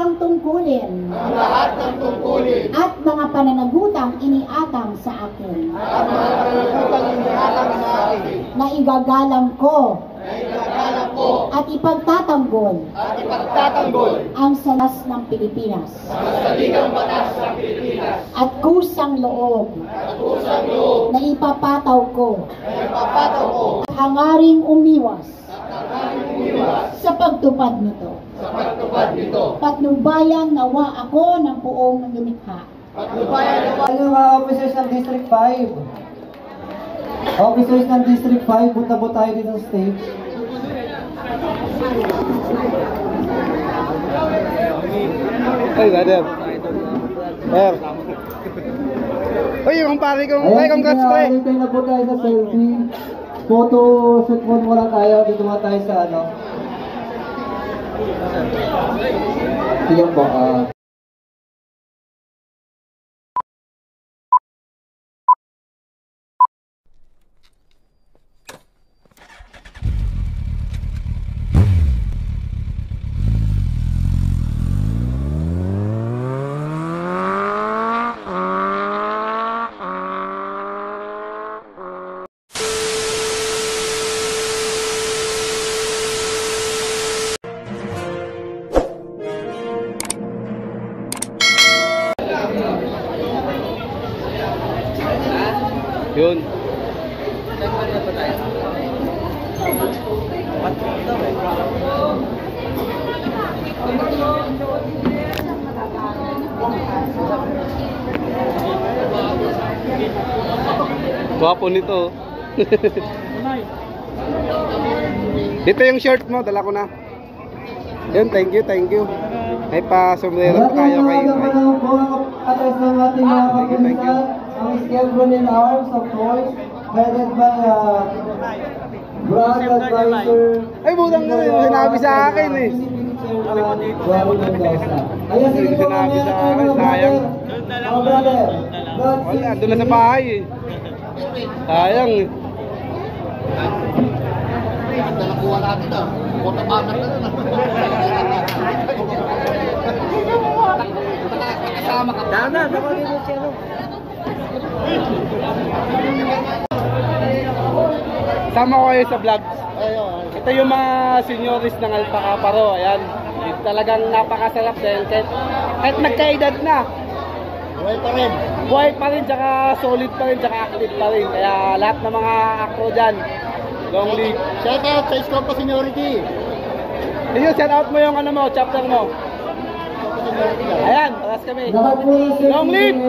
ng tungkulin at mga pananagutang iniatang sa akin na igagalang ko at ipagtatanggol ang salas ng Pilipinas at kusang loob na ipapataw ko at hangaring umiwas sa pagtupad nito. Patnubayan nawa ako ng buong lumikha. Ano mga officers ng District 5? Officers ng District 5, punta po tayo dito sa stage. Ay, brother. Uy, yung pare kong, ay, congrats ko eh. Ayan, na po tayo sa selfie. Photo shoot mo lang tayo. Dito mga tayo sa ano. Yan po. Yun. Gwapo nito. Dito yung shirt mo, dala ko na. Yun, thank you, thank you. May pa-sombrero pa tayo kay Atas ng ating mga kapulisan, ang Squadron in Arms, of course, headed by Brad Advisor. Ay, budang na rin. Sinabi sa akin eh. Ayan, sige po Sinabi sa akin, sayang. Oh, brother. Wala, doon na sa bahay eh. Sayang eh. Nakuha natin ah. Kota banat na na. Nakakasama ka. Dana, nakuha mo siya. Sama ko kayo sa vlogs. Ito yung mga senyoris ng Alpaca Paro. Ayan. Talagang napakasarap dahil kahit nagkaedad na. Buhay pa rin. Buhay pa rin, tsaka solid pa rin, tsaka active pa rin. Kaya lahat ng mga acro dyan, long live. Shout out sa Scopa Seniority. Ayun, shout out mo yung ano mo, chapter mo. Ayan, paras kami. Long live!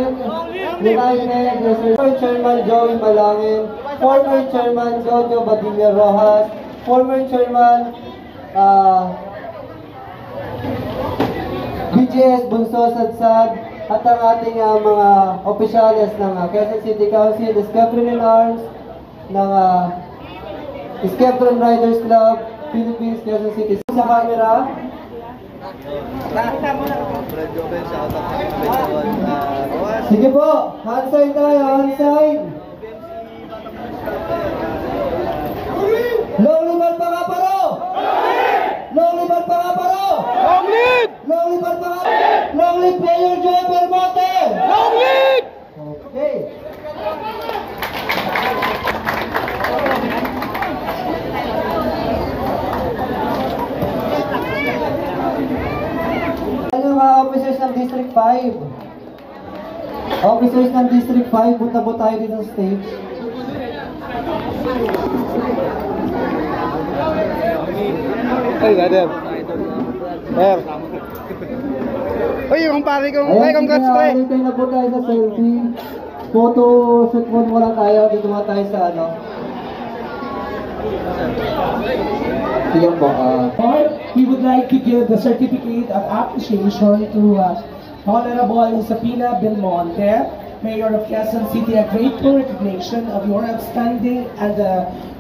Former Chairman Joey Malangin, former Chairman Jojo Badilla Rojas, former Chairman BJS Bunso Sadsad, at ang ating mga opisyales ng Quezon City Council, Squadron in Arms, ng Squadron Riders Club, Philippines, Quezon City. Sa camera. Sige po, hand sign tayo, hand sign. Long live Alpaca Paro! Long live Alpaca Paro! Long live! Long live Alpaca Paro! Long live Mayor Joey Belmonte! Long live! Okay. Ano mga officers ng District 5? Officers ng District 5, punta po tayo dito sa stage. Ay, brother. Uy, yung pare kong, ay, congrats ko eh. Ayan, na po tayo sa selfie. Photo shoot mo lang tayo. Dito mga tayo sa ano. Yan po. We would like to give the certificate of appreciation to Honorable Sapina Belmonte, Mayor of Quezon City, a grateful recognition of your outstanding and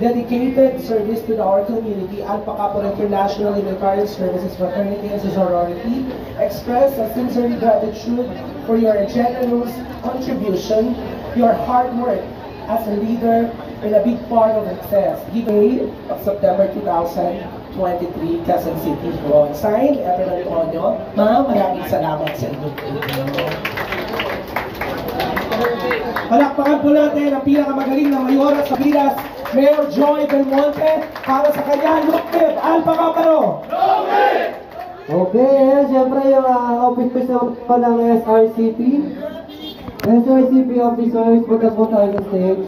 dedicated service to our community. Alpaca Paro International Military Services Fraternity and Sorority express a sincere gratitude for your generous contribution, your hard work as a leader and a big part of success. Giveaway of September 2023, Quezon City. Signed, Evelyn Antonio. Ma'am, maraming salamat sa inyo. Palakpakan po natin ang pinakamagaling na mayora sa Pinas, Mayor Joy Belmonte, para sa kanyang lukib, Alpha Kaparo. Okay, siyempre yung officers pa ng SRCP. SRCP officers, punta po tayo sa stage.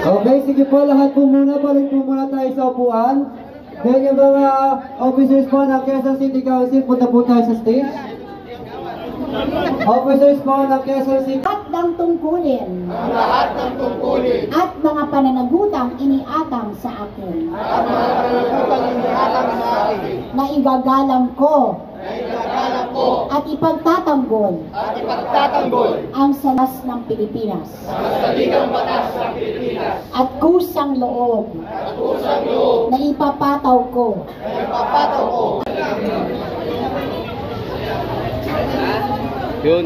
Okay, sige po, lahat po muna, balik po muna tayo sa upuan. Then yung mga officers po ng Quezon City Council, punta po tayo sa stage. Officers po ng Quezon City. At ng tungkulin. At mga pananagutang iniatang sa akin. Na igagalang ko. At ipagtatanggol. Ang salas ng Pilipinas. At kusang loob. Na ipapataw ko. Yun.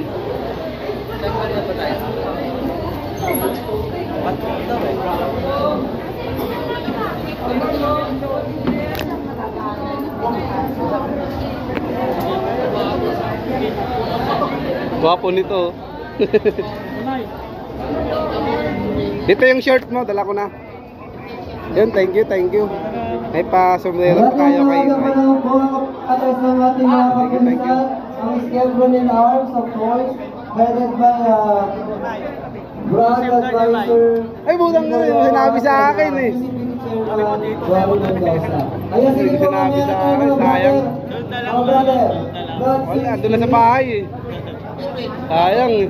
Gwapo nito. Dito yung shirt mo, dala ko na. Yun, thank you, thank you. May pa-sombrero pa tayo kay Atas ng ating mga kapulisan, ang Squadron Arms of Course, headed by Brad Advisor. Ay, budang na rin, sinabi sa akin eh. Ayan, sige po, Sinabi sa akin, sayang. Mga brother, Wala, doon na sa bahay eh. Sayang eh.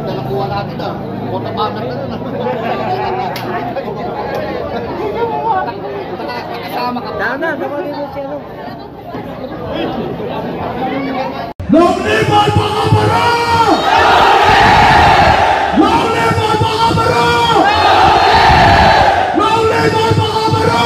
Dalakuha natin ah. Kota banat na na. Kasama ka. Dana, nakalin mo siya. Long live Alpha Kaparo! Long live Alpha Kaparo! Long live Alpha Kaparo!